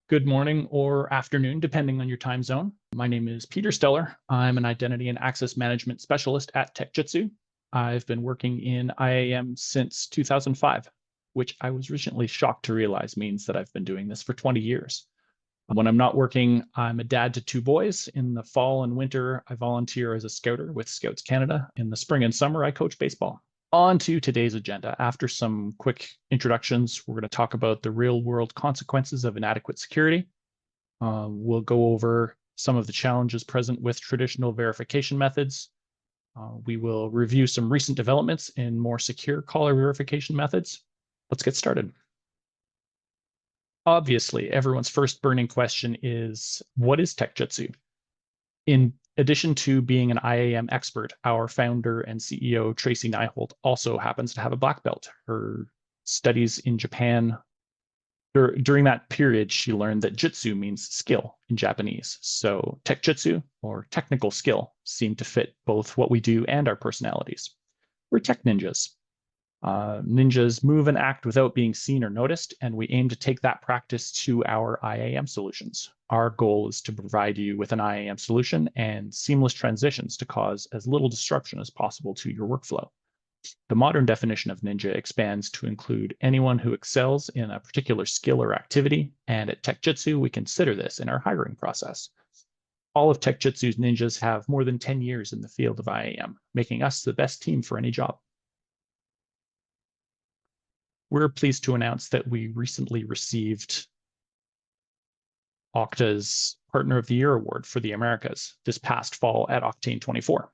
good morning or afternoon, depending on your time zone. My name is Peter Steller. I'm an identity and access management specialist at TechJitsu. I've been working in IAM since 2005, which I was recently shocked to realize means that I've been doing this for 20 years. When I'm not working, I'm a dad to two boys. In the fall and winter, I volunteer as a scouter with Scouts Canada. In the spring and summer, I coach baseball. On to today's agenda. After some quick introductions, we're going to talk about the real-world consequences of inadequate security. We'll go over some of the challenges present with traditional verification methods. We will review some recent developments in more secure caller verification methods. Let's get started. Obviously, everyone's first burning question is, what is TechJitsu? In addition to being an IAM expert, our founder and CEO, Tracy Nyholt, also happens to have a black belt. Her studies in Japan, during that period, she learned that jitsu means skill in Japanese. So tekjutsu, or technical skill, seemed to fit both what we do and our personalities. We're tech ninjas. Ninjas move and act without being seen or noticed, and we aim to take that practice to our IAM solutions. Our goal is to provide you with an IAM solution and seamless transitions to cause as little disruption as possible to your workflow. The modern definition of ninja expands to include anyone who excels in a particular skill or activity, and at TechJitsu, we consider this in our hiring process. All of TechJitsu's ninjas have more than 10 years in the field of IAM, making us the best team for any job. We're pleased to announce that we recently received Okta's Partner of the Year Award for the Americas this past fall at Octane 24.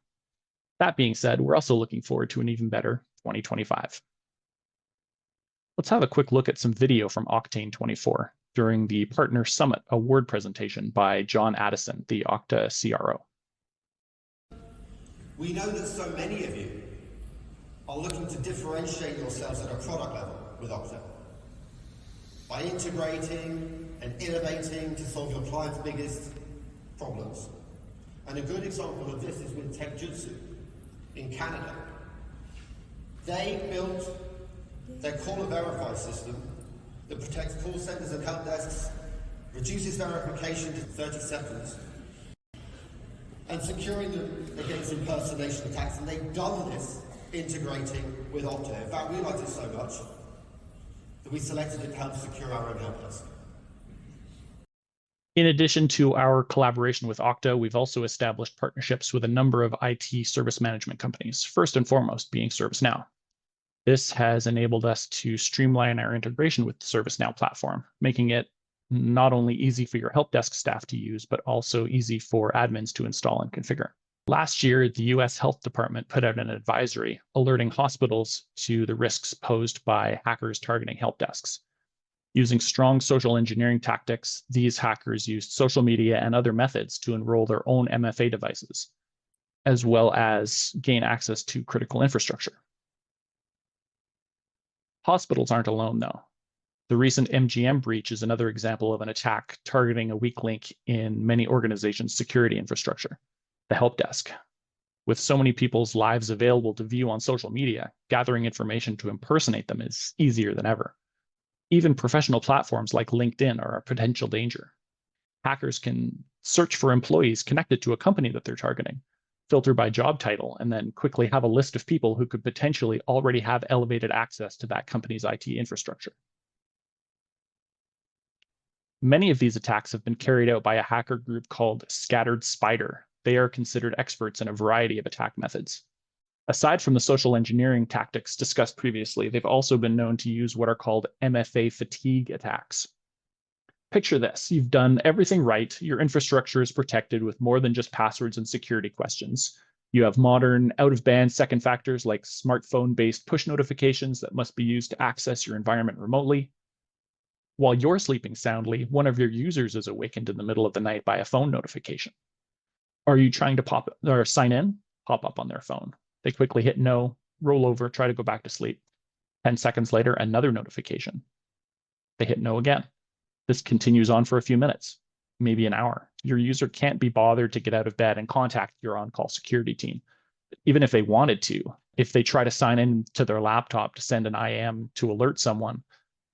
That being said, we're also looking forward to an even better 2025. Let's have a quick look at some video from Octane 24 during the Partner Summit Award presentation by John Addison, the Okta CRO. We know that so many of you are looking to differentiate yourselves at a product level with Okta by integrating and innovating to solve your clients' biggest problems. And a good example of this is with TechJitsu in Canada. They built their Caller Verify system that protects call centers and help desks, reduces verification to 30 seconds, and securing them against impersonation attacks. And they've done this integrating with Okta. In fact, we liked it so much that we selected it to help secure our own help desk. In addition to our collaboration with Okta, we've also established partnerships with a number of IT service management companies, first and foremost being ServiceNow. This has enabled us to streamline our integration with the ServiceNow platform, making it not only easy for your help desk staff to use, but also easy for admins to install and configure. Last year, the US Health Department put out an advisory alerting hospitals to the risks posed by hackers targeting help desks. Using strong social engineering tactics, these hackers used social media and other methods to enroll their own MFA devices, as well as gain access to critical infrastructure. Hospitals aren't alone, though. The recent MGM breach is another example of an attack targeting a weak link in many organizations' security infrastructure, the help desk. With so many people's lives available to view on social media, gathering information to impersonate them is easier than ever. Even professional platforms like LinkedIn are a potential danger. Hackers can search for employees connected to a company that they're targeting, filter by job title, and then quickly have a list of people who could potentially already have elevated access to that company's IT infrastructure. Many of these attacks have been carried out by a hacker group called Scattered Spider. They are considered experts in a variety of attack methods. Aside from the social engineering tactics discussed previously, they've also been known to use what are called MFA fatigue attacks. Picture this: you've done everything right, your infrastructure is protected with more than just passwords and security questions. You have modern out-of-band second factors like smartphone-based push notifications that must be used to access your environment remotely. While you're sleeping soundly, one of your users is awakened in the middle of the night by a phone notification. Are you trying to sign in? Pop up on their phone. They quickly hit no, roll over, try to go back to sleep. 10 seconds later, another notification. They hit no again. This continues on for a few minutes, maybe an hour. Your user can't be bothered to get out of bed and contact your on-call security team. Even if they wanted to, if they try to sign in to their laptop to send an IAM to alert someone,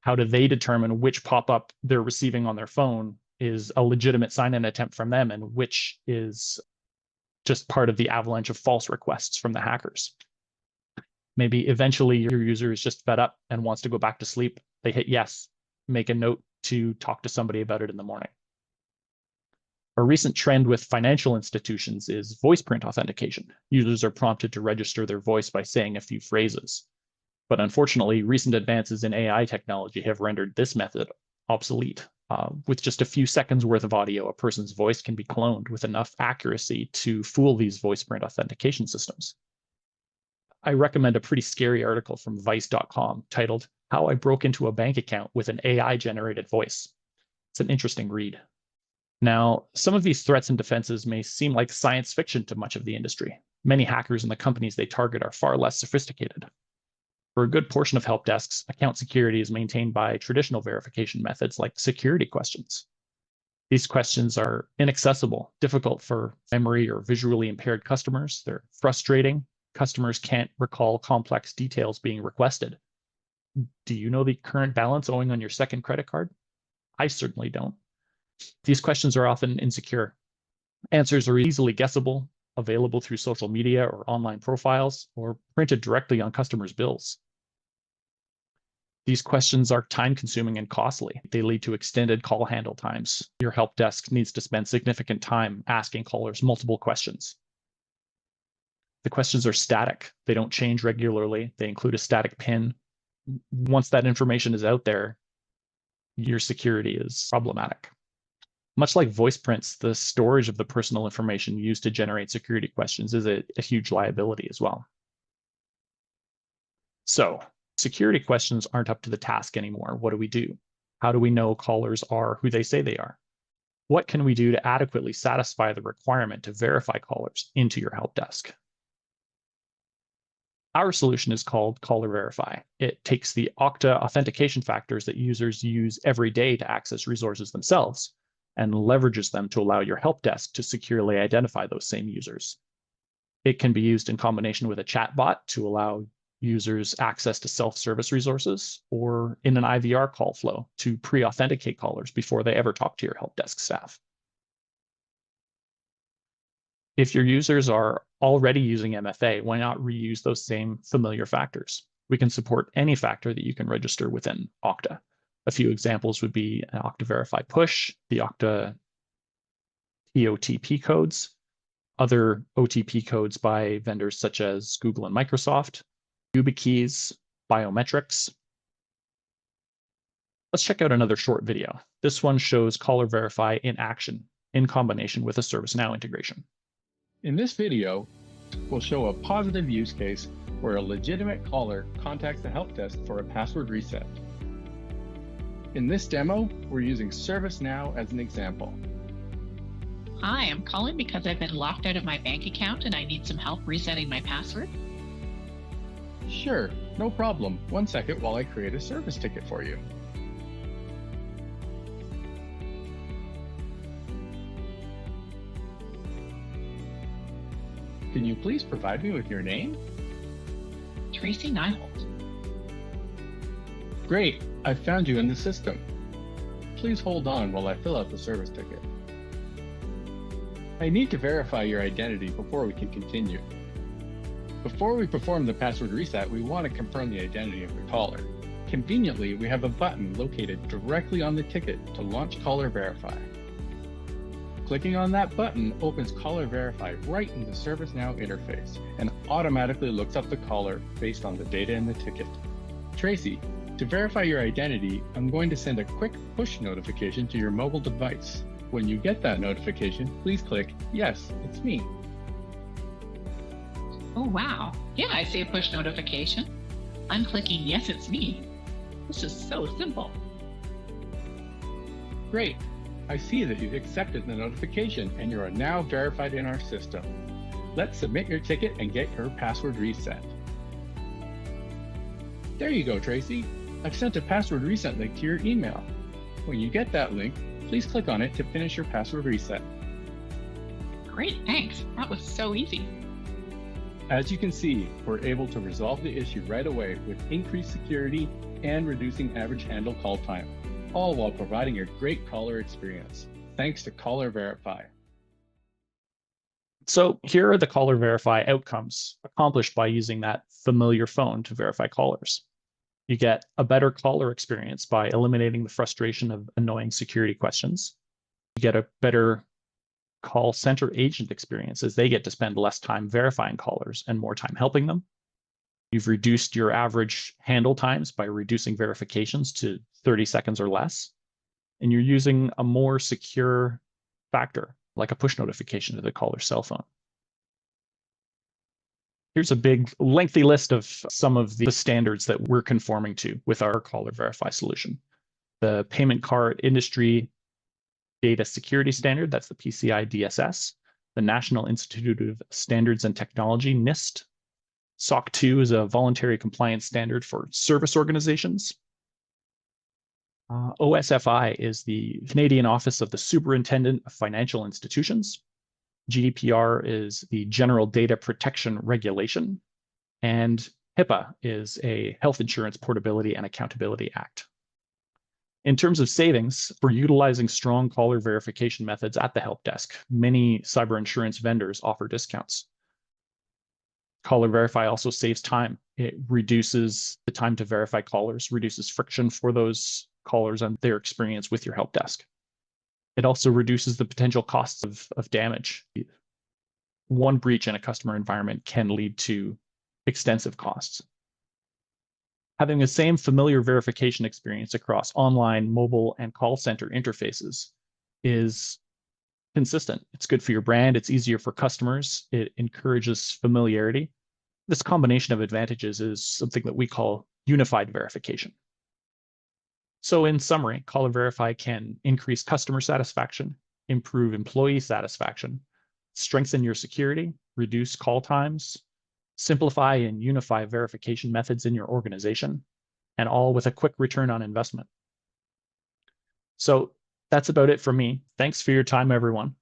How do they determine which pop-up they're receiving on their phone is a legitimate sign-in attempt from them and which is just part of the avalanche of false requests from the hackers? Maybe eventually your user is just fed up and wants to go back to sleep. They hit yes, make a note to talk to somebody about it in the morning. A recent trend with financial institutions is voice print authentication. Users are prompted to register their voice by saying a few phrases. But unfortunately, recent advances in AI technology have rendered this method obsolete. With just a few seconds worth of audio, a person's voice can be cloned with enough accuracy to fool these voice print authentication systems. I recommend a pretty scary article from vice.com titled "How I Broke into a Bank Account with an AI-Generated Voice." It's an interesting read. Now, some of these threats and defenses may seem like science fiction to much of the industry. Many hackers and the companies they target are far less sophisticated. For a good portion of help desks, account security is maintained by traditional verification methods like security questions. These questions are inaccessible, difficult for memory or visually impaired customers. They're frustrating. Customers can't recall complex details being requested. Do you know the current balance owing on your second credit card? I certainly don't. These questions are often insecure. Answers are easily guessable, available through social media or online profiles, or printed directly on customers' bills. These questions are time-consuming and costly. They lead to extended call handle times. Your help desk needs to spend significant time asking callers multiple questions. The questions are static. They don't change regularly. They include a static PIN. Once that information is out there, your security is problematic. Much like voice prints, the storage of the personal information used to generate security questions is a huge liability as well. So, security questions aren't up to the task anymore. What do we do? How do we know callers are who they say they are? What can we do to adequately satisfy the requirement to verify callers into your help desk? Our solution is called Caller Verify. It takes the Okta authentication factors that users use every day to access resources themselves and leverages them to allow your help desk to securely identify those same users. It can be used in combination with a chatbot to allow users access to self-service resources, or in an IVR call flow to pre-authenticate callers before they ever talk to your help desk staff. If your users are already using MFA, why not reuse those same familiar factors? We can support any factor that you can register within Okta. A few examples would be an Okta Verify push, the Okta OTP codes, other OTP codes by vendors such as Google and Microsoft, YubiKeys, biometrics. Let's check out another short video. This one shows Caller Verify in action in combination with a ServiceNow integration. In this video, we'll show a positive use case where a legitimate caller contacts the help desk for a password reset. In this demo, we're using ServiceNow as an example. Hi, I'm calling because I've been locked out of my bank account and I need some help resetting my password. Sure, no problem. 1 second while I create a service ticket for you. Can you please provide me with your name? Tracy Nyholt. Great, I found you in the system. Please hold on while I fill out the service ticket. I need to verify your identity before we can continue. Before we perform the password reset, we want to confirm the identity of the caller. Conveniently, we have a button located directly on the ticket to launch Caller Verify. Clicking on that button opens Caller Verify right in the ServiceNow interface and automatically looks up the caller based on the data in the ticket. Tracy, to verify your identity, I'm going to send a quick push notification to your mobile device. When you get that notification, please click, "Yes, it's me." Oh, wow. Yeah, I see a push notification. I'm clicking yes, it's me. This is so simple. Great. I see that you've accepted the notification and you are now verified in our system. Let's submit your ticket and get your password reset. There you go, Tracy. I've sent a password reset link to your email. When you get that link, please click on it to finish your password reset. Great, thanks. That was so easy. As you can see, we're able to resolve the issue right away with increased security and reducing average handle call time, all while providing a great caller experience, thanks to Caller Verify. So here are the Caller Verify outcomes accomplished by using that familiar phone to verify callers. You get a better caller experience by eliminating the frustration of annoying security questions. You get a better call center agent experience as they get to spend less time verifying callers and more time helping them. You've reduced your average handle times by reducing verifications to 30 seconds or less. And you're using a more secure factor, like a push notification to the caller's cell phone. Here's a big, lengthy list of some of the standards that we're conforming to with our Caller Verify solution. The Payment Card Industry Data Security Standard, that's the PCI DSS. The National Institute of Standards and Technology, NIST. SOC 2 is a voluntary compliance standard for service organizations. OSFI is the Canadian Office of the Superintendent of Financial Institutions. GDPR is the General Data Protection Regulation. And HIPAA is a Health Insurance Portability and Accountability Act. In terms of savings, for utilizing strong caller verification methods at the help desk, many cyber insurance vendors offer discounts. Caller Verify also saves time. It reduces the time to verify callers, reduces friction for those callers and their experience with your help desk. It also reduces the potential costs of damage. One breach in a customer environment can lead to extensive costs. Having the same familiar verification experience across online, mobile, and call center interfaces is consistent. It's good for your brand. It's easier for customers. It encourages familiarity. This combination of advantages is something that we call unified verification. So in summary, Caller Verify can increase customer satisfaction, improve employee satisfaction, strengthen your security, reduce call times, simplify and unify verification methods in your organization, and all with a quick return on investment. So that's about it from me. Thanks for your time, everyone.